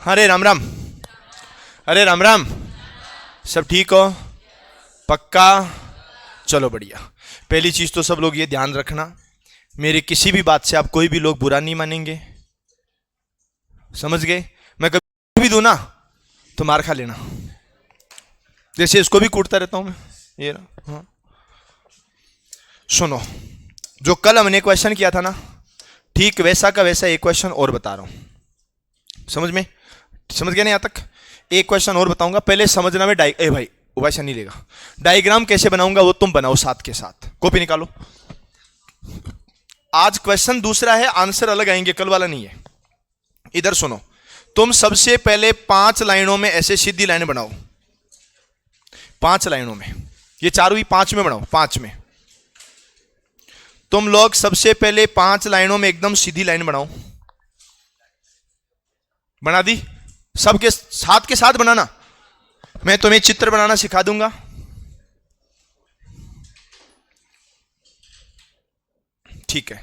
अरे राम राम। अरे राम राम। सब ठीक हो? पक्का? चलो बढ़िया। पहली चीज तो सब लोग ये ध्यान रखना, मेरी किसी भी बात से आप कोई भी लोग बुरा नहीं मानेंगे, समझ गए? मैं कभी भी दूं ना तो मार खा लेना, जैसे इसको भी कूटता रहता हूं मैं, ये ना। हाँ, सुनो, जो कल हमने क्वेश्चन किया था ना, ठीक वैसा का वैसा एक क्वेश्चन और बता रहा हूं। समझ में? समझ गया ना यहाँ तक? एक क्वेश्चन और बताऊंगा, पहले समझना। में ए भाई वैसा नहीं लेगा, डायग्राम कैसे बनाऊंगा वो तुम बनाओ साथ के साथ, कॉपी निकालो। आज क्वेश्चन दूसरा है, आंसर अलग आएंगे, कल वाला नहीं है। इधर सुनो, तुम सबसे पहले 5 लाइनों में ऐसे सीधी लाइन बनाओ, 5 लाइनों में, ये चारों ही 5 में बनाओ, 5 में। तुम लोग सबसे पहले 5 लाइनों में एकदम सीधी लाइन बनाओ। बना दी? सबके साथ के साथ बनाना, मैं तुम्हें चित्र बनाना सिखा दूंगा। ठीक है,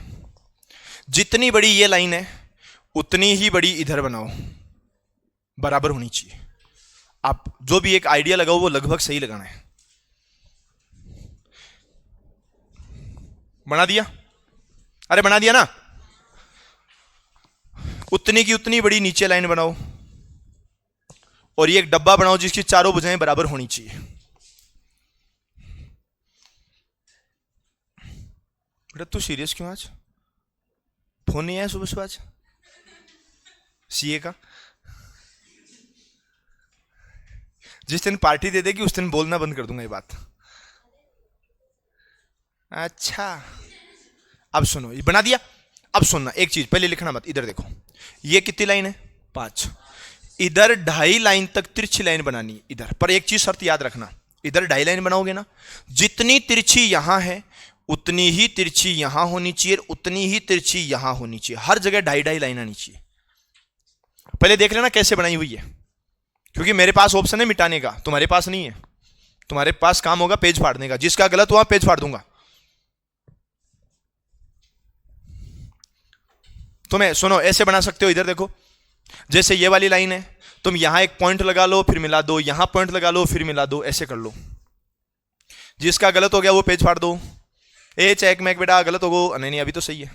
जितनी बड़ी ये लाइन है उतनी ही बड़ी इधर बनाओ, बराबर होनी चाहिए। आप जो भी एक आइडिया लगाओ वो लगभग सही लगाना है। बना दिया? अरे बना दिया ना? उतनी की उतनी बड़ी नीचे लाइन बनाओ, और ये एक डब्बा बनाओ जिसकी चारों भुजाएं बराबर होनी चाहिए। बेटा तू सीरियस क्यों आज? फोन नहीं आया सुबह सुबह आज सीए का? जिस दिन पार्टी दे देगी उस दिन बोलना बंद कर दूंगा ये बात। अच्छा, अब सुनो, ये बना दिया। अब सुनना, एक चीज पहले लिखना मत, इधर देखो, ये कितनी लाइन है? 5। इधर 2.5 लाइन तक तिरछी लाइन बनानी इधर, पर एक चीज शर्त याद रखना, इधर 2.5 लाइन बनाओगे ना, जितनी तिरछी यहां है उतनी ही तिरछी यहां होनी चाहिए, उतनी ही तिरछी यहां होनी चाहिए, हर जगह 2.5 लाइन आनी चाहिए। पहले देख लेना कैसे बनाई हुई है, क्योंकि मेरे पास ऑप्शन है मिटाने का, तुम्हारे पास नहीं है। तुम्हारे पास काम होगा पेज फाड़ने का, जिसका गलत हुआ पेज फाड़ दूंगा। तुम्हें सुनो, ऐसे बना सकते हो, इधर देखो, जैसे ये वाली लाइन है, तुम यहां एक पॉइंट लगा लो फिर मिला दो, यहां पॉइंट लगा लो फिर मिला दो, ऐसे कर लो। जिसका गलत हो गया वो पेज फाड़ दो। ए चेक मैक बेटा गलत हो गो, नहीं नहीं अभी तो सही है।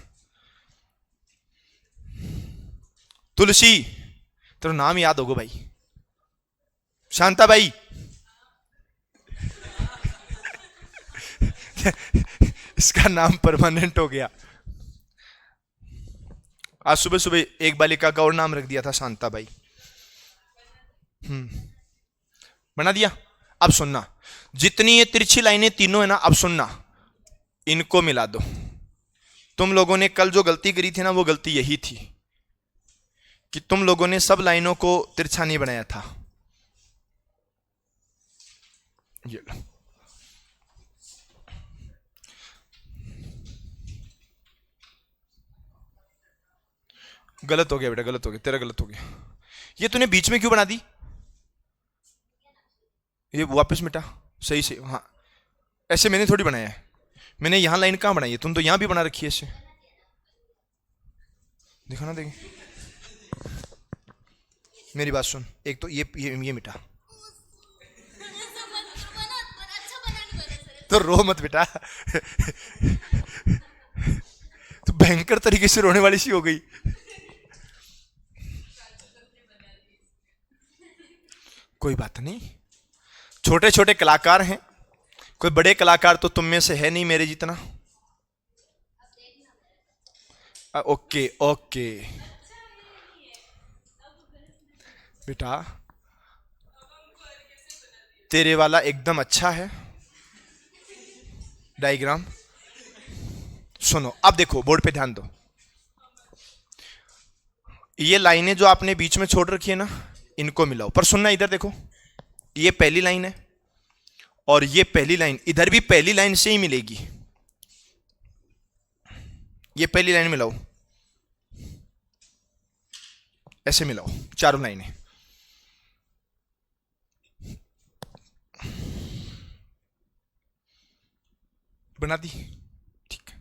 तुलसी, तेरा नाम याद होगा भाई, शांता भाई। इसका नाम परमानेंट हो गया। आज सुबह सुबह एक बालिका का और नाम रख दिया था शांता भाई। बना दिया? अब सुनना, जितनी ये तिरछी लाइनें तीनों है ना, अब सुनना, इनको मिला दो। तुम लोगों ने कल जो गलती करी थी ना, वो गलती यही थी कि तुम लोगों ने सब लाइनों को तिरछा नहीं बनाया था। ये लो, गलत हो गया बेटा, गलत हो गया, तेरा गलत हो गया। ये तूने बीच में क्यों बना दी? ये वापस मिटा, सही से। हाँ, ऐसे मैंने थोड़ी बनाया है, मैंने यहां लाइन कहां बनाई है? तुम तो यहां भी बना रखी है ऐसे, देखो ना, देखिए मेरी बात सुन, एक तो ये मिटा। तो रो मत बेटा। तो भयंकर तरीके से रोने वाली सी हो गई। कोई बात नहीं, छोटे छोटे कलाकार हैं, कोई बड़े कलाकार तो तुम में से है नहीं मेरे जितना। ओके ओके बेटा, तेरे वाला एकदम अच्छा है डायग्राम। सुनो अब देखो, बोर्ड पे ध्यान दो, ये लाइनें जो आपने बीच में छोड़ रखी है ना, इनको मिलाओ। पर सुनना, इधर देखो, ये पहली लाइन है और ये पहली लाइन इधर भी पहली लाइन से ही मिलेगी। ये पहली लाइन मिलाओ, ऐसे मिलाओ चारों लाइनें। बना दी? ठीक है,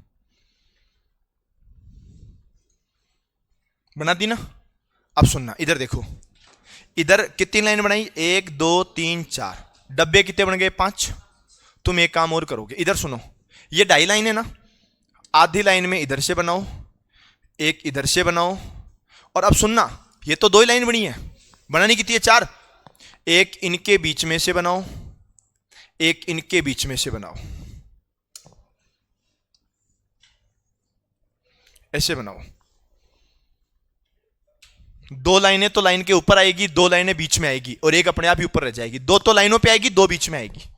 बना दी ना? अब सुनना, इधर देखो, इधर कितनी लाइन बनाई, 1 2 3 4, डब्बे कितने बन गए, 5। तुम एक काम और करोगे, इधर सुनो, ये ढाई लाइन है ना, आधी लाइन में इधर से बनाओ, एक इधर से बनाओ, और अब सुनना, ये तो 2 ही लाइन बनी है, बनानी कितनी है, 4। एक इनके बीच में से बनाओ, एक इनके बीच में से बनाओ, ऐसे बनाओ। 2 लाइनें तो लाइन के ऊपर आएगी, 2 लाइनें बीच में आएगी, और एक अपने आप ही ऊपर रह जाएगी। 2 तो लाइनों पे आएगी, 2 बीच में आएगी।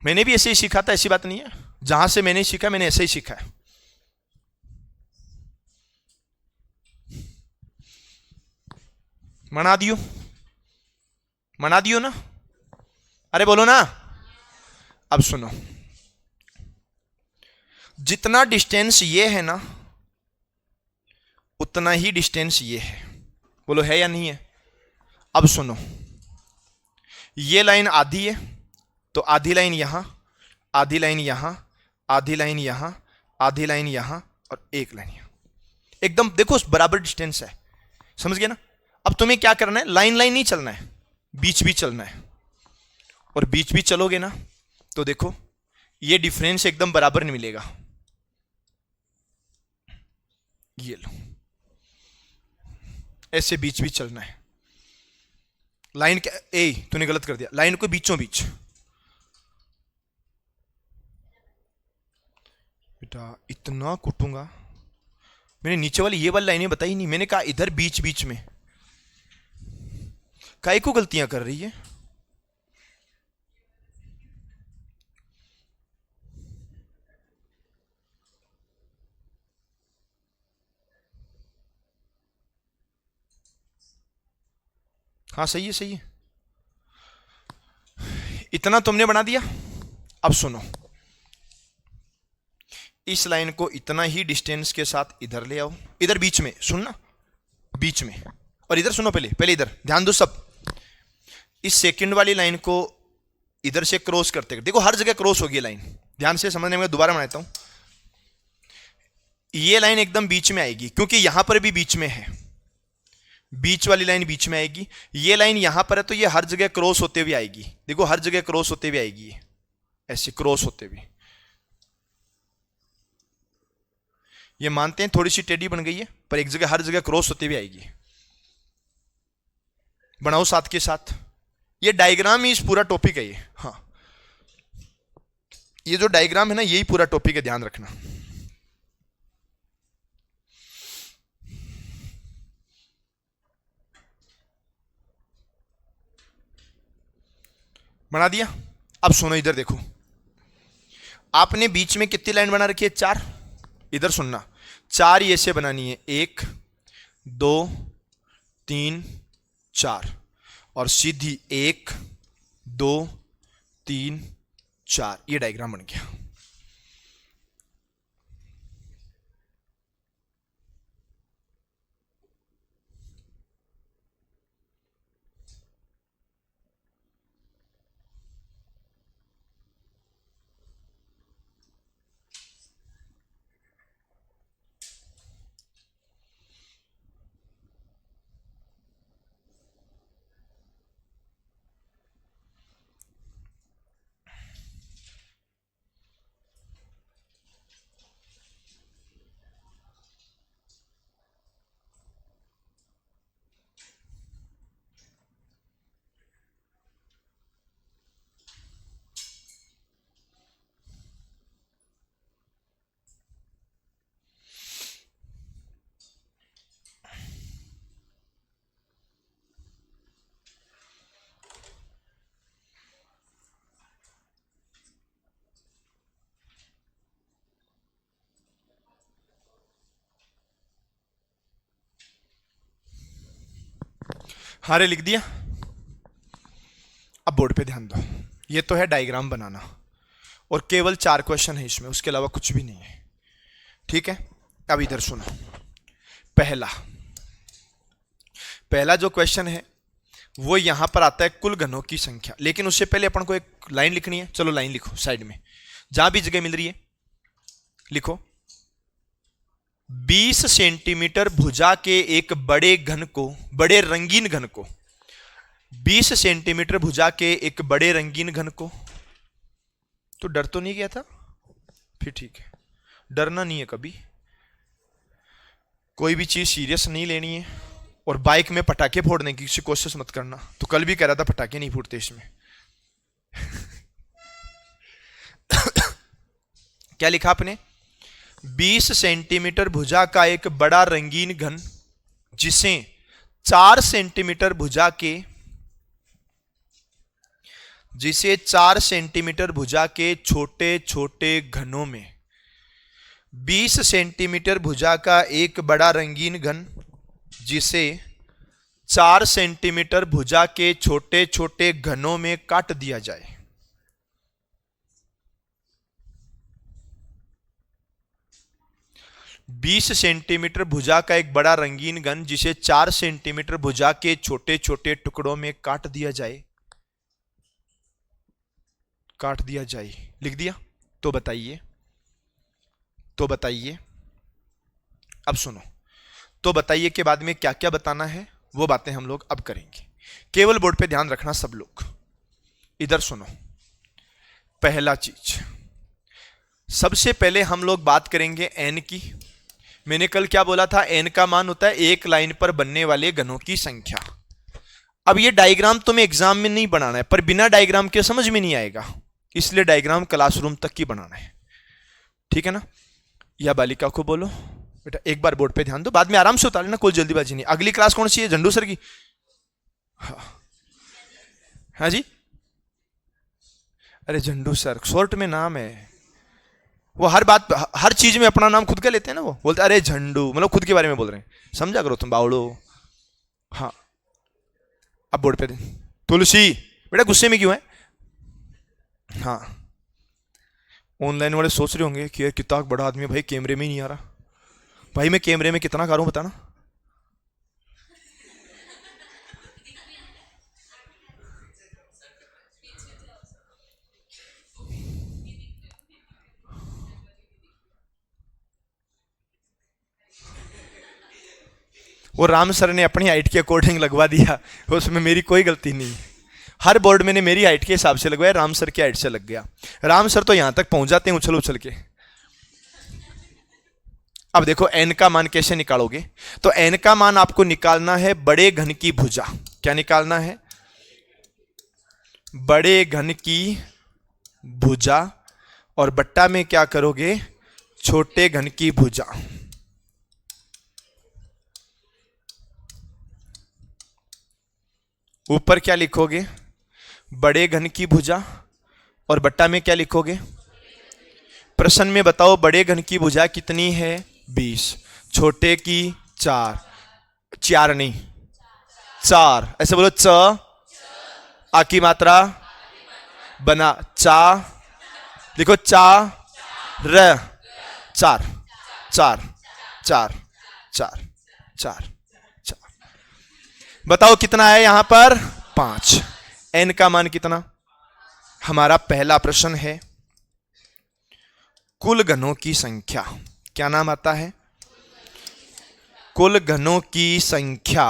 मैंने भी ऐसे ही सीखा था, ऐसी बात नहीं है, जहां से मैंने सीखा मैंने ऐसे ही सीखा है। मना दियो, मना दियो ना, अरे बोलो ना। अब सुनो, जितना डिस्टेंस ये है ना, उतना ही डिस्टेंस ये है। बोलो है या नहीं है। अब सुनो, ये लाइन आधी है, तो आधी लाइन यहां, आधी लाइन यहां, आधी लाइन यहां, आधी लाइन यहां, और एक लाइन यहां। एकदम देखो बराबर डिस्टेंस है, समझ गए ना। अब तुम्हें क्या करना है, लाइन लाइन नहीं चलना है, बीच भी चलना है। और बीच भी चलोगे ना तो देखो ये डिफरेंस एकदम बराबर नहीं मिलेगा। ये लो, ऐसे बीच भी चलना है। लाइन के ए तूने गलत कर दिया, लाइन को बीचों बीच। बेटा इतना कुटूंगा, मैंने नीचे वाली ये वाली लाइनें बताई नहीं, मैंने कहा इधर बीच बीच में। काहे को गलतियां कर रही है। हाँ सही है, सही है, इतना तुमने बना दिया। अब सुनो, इस लाइन को इतना ही डिस्टेंस के साथ इधर ले आओ, इधर बीच में, सुनना बीच में। और इधर सुनो, पहले पहले इधर ध्यान दो सब। इस सेकंड वाली लाइन को इधर से क्रॉस करते, देखो हर जगह क्रॉस होगी लाइन, ध्यान से समझने में, दोबारा बनाता हूं। ये लाइन एकदम बीच में आएगी, क्योंकि यहां पर भी बीच में है, बीच वाली लाइन बीच में आएगी। ये लाइन यहां पर है तो ये हर जगह क्रॉस होते हुए आएगी, देखो हर जगह क्रॉस होते हुए आएगी, ऐसे क्रॉस होते हुए। ये मानते हैं थोड़ी सी टेढ़ी बन गई है, पर एक जगह हर जगह क्रॉस होते हुए आएगी। बनाओ साथ के साथ, ये डायग्राम ही इस पूरा टॉपिक है ये। हाँ, ये जो डायग्राम है ना, यही पूरा टॉपिक है, ध्यान रखना। बना दिया। अब सुनो, इधर देखो, आपने बीच में कितनी लाइन बना रखी है, 4। इधर सुनना, 4 ये से बनानी है, 1 2 3 4, और सीधी 1 2 3 4, ये डायग्राम बन गया। हारे लिख दिया। अब बोर्ड पे ध्यान दो, ये तो है डायग्राम बनाना, और केवल 4 क्वेश्चन है इसमें, उसके अलावा कुछ भी नहीं है, ठीक है। अब इधर सुनो, पहला जो क्वेश्चन है वो यहां पर आता है कुल घनों की संख्या, लेकिन उससे पहले अपन को एक लाइन लिखनी है। चलो लाइन लिखो, साइड में जहां भी जगह मिल रही है लिखो। 20 सेंटीमीटर भुजा के एक बड़े रंगीन घन को 20 सेंटीमीटर भुजा के एक बड़े रंगीन घन को। तो डर तो नहीं गया था? फिर ठीक है, डरना नहीं है कभी, कोई भी चीज सीरियस नहीं लेनी है। और बाइक में पटाखे फोड़ने की कोशिश मत करना। तो कल भी कह रहा था पटाखे नहीं फूटते इसमें। क्या लिखा आपने? 20 सेंटीमीटर भुजा का एक बड़ा रंगीन घन जिसे 4 सेंटीमीटर भुजा के छोटे छोटे घनों में 20 सेंटीमीटर भुजा का एक बड़ा रंगीन घन जिसे 4 सेंटीमीटर भुजा के छोटे छोटे घनों में काट दिया जाए। बीस सेंटीमीटर भुजा का एक बड़ा रंगीन घन जिसे 4 सेंटीमीटर भुजा के छोटे छोटे टुकड़ों में काट दिया जाए। लिख दिया? तो बताइए अब सुनो। तो बताइए के बाद में क्या क्या बताना है वो बातें हम लोग अब करेंगे। केवल बोर्ड पे ध्यान रखना सब लोग। इधर सुनो। पहला चीज, सबसे पहले हम लोग बात करेंगे एन की। मैंने कल क्या बोला था? एन का मान होता है एक लाइन पर बनने वाले घनों की संख्या। अब ये डायग्राम तुम्हें एग्जाम में नहीं बनाना है, पर बिना डायग्राम के समझ में नहीं आएगा, इसलिए डायग्राम क्लासरूम तक की बनाना है। ठीक है ना? या बालिका को बोलो बेटा एक बार बोर्ड पे ध्यान दो, बाद में आराम से उतार लेना, कोई जल्दीबाजी नहीं। अगली क्लास कौन सी है? झंडू सर की। हाँ जी, अरे झंडू सर शॉर्ट में नाम है, वो हर चीज में अपना नाम खुद का लेते हैं ना। वो बोलते अरे झंडू, मतलब खुद के बारे में बोल रहे हैं, समझा करो तुम बावड़ो। हाँ, अब बोर्ड पे तुलसी। बेटा गुस्से में क्यों है? हाँ, ऑनलाइन वाले सोच रहे होंगे कि यार कितना बड़ा आदमी है भाई, कैमरे में ही नहीं आ रहा। भाई मैं कैमरे में कितना करूं बताना। वो राम सर ने अपनी हाइट के अकॉर्डिंग लगवा दिया, उसमें मेरी कोई गलती नहीं। हर बोर्ड मैंने मेरी हाइट के हिसाब से लगवाया, राम सर की हाइट से लग गया। राम सर तो यहां तक पहुंच जाते हैं उछल उछल के। अब देखो एन का मान कैसे निकालोगे? तो एन का मान आपको निकालना है बड़े घन की भुजा। क्या निकालना है? बड़े घन की भुजा, और बट्टा में क्या करोगे? छोटे घन की भुजा। ऊपर क्या लिखोगे? बड़े घन की भुजा, और बट्टा में क्या लिखोगे? प्रश्न में बताओ बड़े घन की भुजा कितनी है? 20। छोटे की 4 नहीं 4, ऐसे बोलो च, आ की मात्रा बना चा, देखो चा र, 4 4 4 4 4 4। बताओ कितना है यहां पर? 5। एन का मान कितना? हमारा पहला प्रश्न है कुल घनों की संख्या। क्या नाम आता है? कुल घनों की संख्या।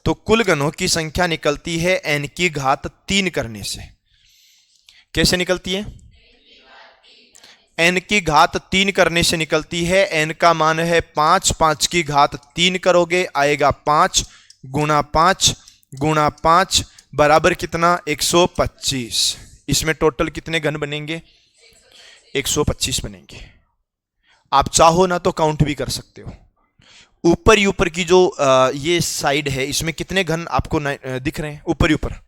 तो कुल घनों की संख्या निकलती है एन की घात 3 करने से। कैसे निकलती है? एन की घात 3 करने से निकलती है। एन का मान है 5, 5 की घात 3 करोगे आएगा 5 गुणा 5 गुणा 5 बराबर कितना? 125। इसमें टोटल कितने घन बनेंगे? 125 बनेंगे। आप चाहो ना तो काउंट भी कर सकते हो। ऊपर की जो ये साइड है इसमें कितने घन आपको दिख रहे हैं? ऊपर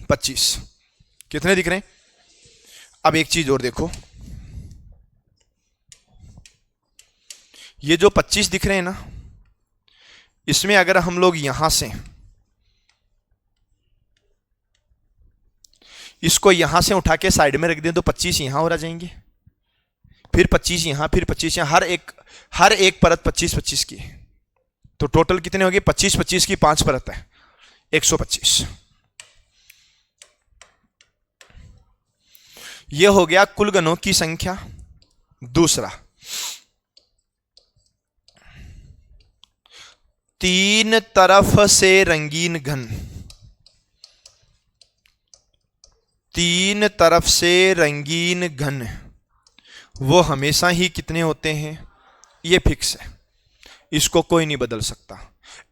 25। कितने दिख रहे हैं? अब एक चीज और देखो, ये जो 25 दिख रहे हैं ना, इसमें अगर हम लोग यहां से इसको यहां से उठा के साइड में रख दें तो 25 यहां और आ जाएंगे, फिर 25 यहां, फिर 25 यहां, हर एक परत 25-25 की। तो टोटल कितने हो गए? 25-25 की 5 परत है, 125। यह हो गया कुल घनों की संख्या। दूसरा, तीन तरफ से रंगीन घन, तीन तरफ से रंगीन घन वो हमेशा ही कितने होते हैं? ये फिक्स है, इसको कोई नहीं बदल सकता।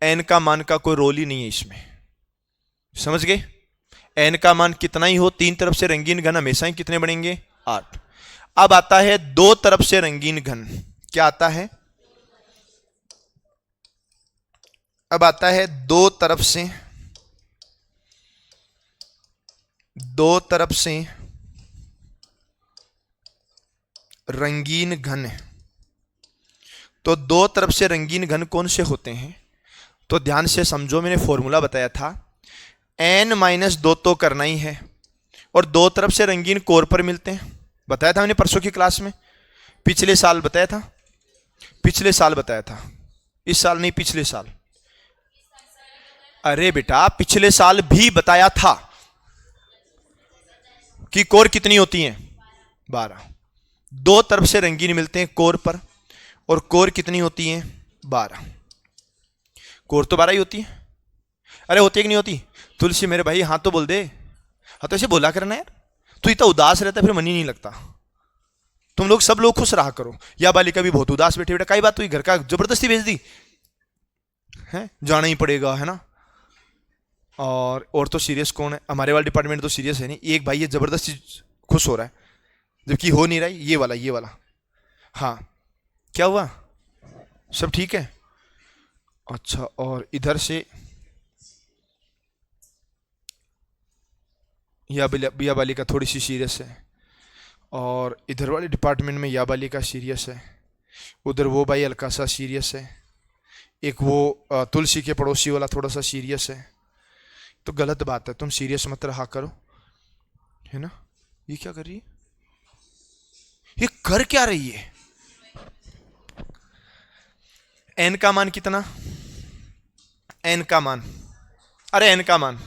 एन का मान का कोई रोल ही नहीं है इसमें, समझ गए? एन का मान कितना ही हो, तीन तरफ से रंगीन घन हमेशा ही कितने बनेंगे? 8। अब आता है दो तरफ से रंगीन घन। क्या आता है? अब आता है दो तरफ से, दो तरफ से रंगीन घन। तो दो तरफ से रंगीन घन कौन से होते हैं? तो ध्यान से समझो, मैंने फॉर्मूला बताया था, n-2 तो करना ही है, और दो तरफ से रंगीन कोर पर मिलते हैं। बताया था मैंने परसों की क्लास में, पिछले साल बताया था, पिछले साल बताया था, इस साल नहीं, पिछले साल। अरे बेटा, पिछले साल भी बताया था कि कोर कितनी होती हैं? 12। दो तरफ से रंगीन मिलते हैं कोर पर, और कोर कितनी होती हैं? 12। कोर तो 12 ही होती है। अरे होती है कि नहीं होती? तुलसी मेरे भाई हाँ तो बोल दे। हाँ तो ऐसे बोला करना यार, तू इतना उदास रहता है फिर मन ही नहीं लगता। तुम लोग सब लोग खुश रहा करो। या बालिका भी बहुत उदास बैठे बेटा, कई बात हुई, घर का जबरदस्ती भेज दी है, जाना ही पड़ेगा है ना। और तो सीरियस कौन है? हमारे वाला डिपार्टमेंट तो सीरियस है नहीं। एक भाई ये जबरदस्ती खुश हो रहा है जबकि हो नहीं रहा है। ये वाला, ये वाला। हाँ, क्या हुआ? सब ठीक है? अच्छा, और इधर से या बालिका थोड़ी सी सीरियस है, और इधर वाले डिपार्टमेंट में या बालिका सीरियस है, उधर वो भाई हल्का सा सीरियस है, एक वो तुलसी के पड़ोसी वाला थोड़ा सा सीरियस है। तो गलत बात है, तुम सीरियस मत रहा करो, है ना। ये क्या कर रही है? ये कर क्या रही है? एन का मान कितना? एन का मान, अरे एन का मान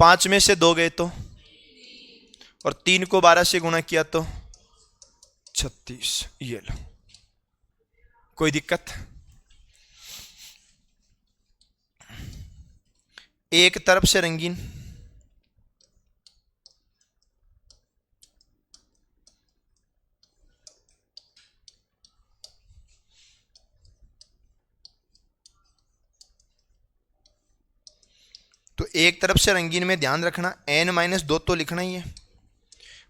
5 में से 2 गए तो, और 3 को 12 से गुणा किया तो 36। ये लो, कोई दिक्कत? एक तरफ से रंगीन, तो एक तरफ से रंगीन में ध्यान रखना n-2 तो लिखना ही है,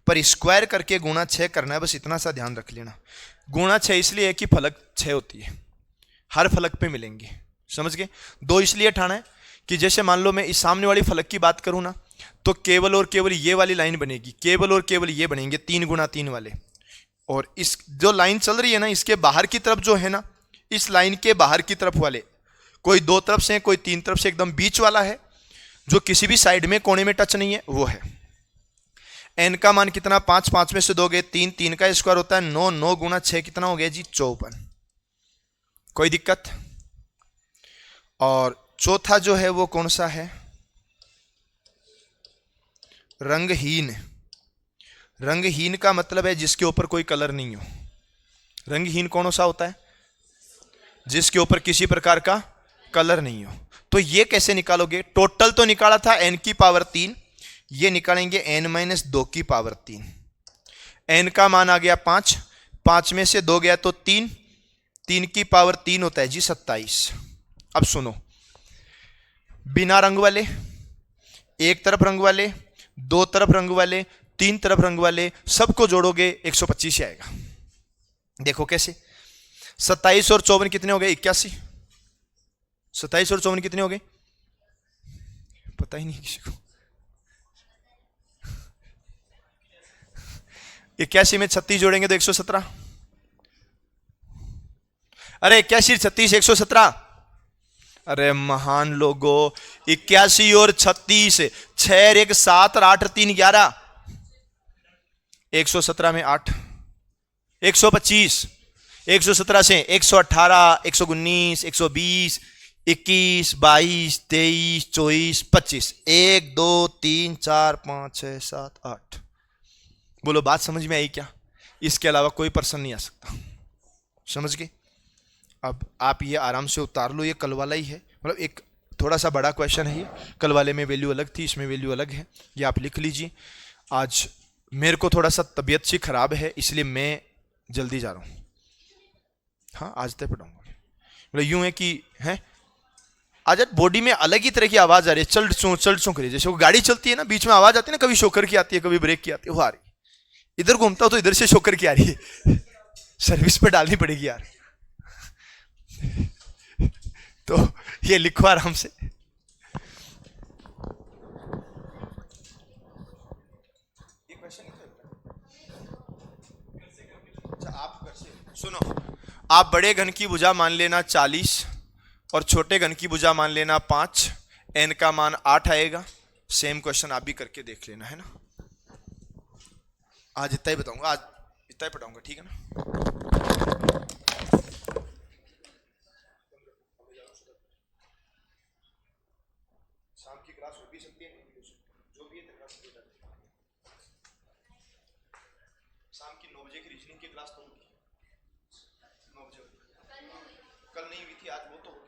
पर स्क्वायर करके गुणा 6 करना है, बस इतना सा ध्यान रख लेना। गुणा 6 इसलिए है कि फलक 6 होती है, हर फलक पे मिलेंगे, समझ गए? 2 इसलिए ठाना है कि जैसे मान लो मैं इस सामने वाली फलक की बात करूं ना, तो केवल और केवल ये वाली लाइन बनेगी, केवल और केवल ये बनेंगे 3 गुणा 3 वाले। और इस जो लाइन चल रही है ना, इसके बाहर की तरफ जो है ना, इस लाइन के बाहर की तरफ वाले, कोई 2 तरफ से, कोई 3 तरफ से, एकदम बीच वाला है जो किसी भी साइड में कोने में टच नहीं है, वो है। एन का मान कितना? 5, 5 में से 2 गए 3, 3 का स्क्वायर होता है 9, 9 गुणा 6 कितना हो गया जी? 54। कोई दिक्कत? और चौथा जो है वो कौन सा है? रंगहीन। रंगहीन का मतलब है जिसके ऊपर कोई कलर नहीं हो। रंगहीन कौन सा होता है? जिसके ऊपर किसी प्रकार का कलर नहीं हो। तो ये कैसे निकालोगे? टोटल तो निकाला था n की पावर 3, ये निकालेंगे n-2 की पावर 3। n का मान आ गया 5, 5 में से 2 गया तो 3, 3 की पावर 3 होता है जी 27। अब सुनो, बिना रंग वाले, एक तरफ रंग वाले, 2 तरफ रंग वाले, 3 तरफ रंग वाले, सबको जोड़ोगे 125 आएगा। देखो कैसे, 27 और 54 कितने हो गए? 81। 27 और 54 कितने हो गए? पता ही नहीं किसी को। 81 में 36 जोड़ेंगे तो 117। अरे 81 36 117। अरे महान लोगों, 81 और 36, 6 1 7 और 8 3 11, 117 में 8, 125, 117 से 118, 119, 120, 21, 22, 23, 24, 25, 1 2 3 4 5 6 7 8, बोलो बात समझ में आई क्या? इसके अलावा कोई पर्सन नहीं आ सकता, समझ गए? अब आप ये आराम से उतार लो, ये कल वाला ही है, मतलब एक थोड़ा सा बड़ा क्वेश्चन है ये, कल वाले में वैल्यू अलग थी, इसमें वैल्यू अलग है, ये आप लिख लीजिए। आज मेरे को थोड़ा सा तबीयत सी खराब है, इसलिए मैं जल्दी जा रहा हूँ। हाँ आज तय पढ़ाऊंगा, मतलब यूं है कि है आज बॉडी में अलग ही तरह की आवाज आ रही है, चल चो करिए, जैसे वो गाड़ी चलती है ना, बीच में आवाज आती है ना, कभी शोकर की आती है, कभी ब्रेक की आती है, वो आ रही है। इधर घूमता हो तो इधर से शोकर की आ रही है, सर्विस पे डालनी पड़ेगी यार। तो ये लिखो आराम से। अच्छा आप घर से सुनो, आप बड़े घन की भुजा मान लेना 40 और छोटे घन की भुजा मान लेना 5, एन का मान 8 आएगा। सेम क्वेश्चन आप भी करके देख लेना, है ना? आज इतना ही बताऊंगा, आज इतना ही पढ़ाऊंगा, ठीक है ना? शाम की क्लास हो भी सकती है, नहीं भी हो सकती, जो भी है तेरा से बेटा। शाम की 9 बजे की रीजनिंग की क्लास तो होगी, 9 बजे। कल नहीं हुई थी, आज वो तो होगी।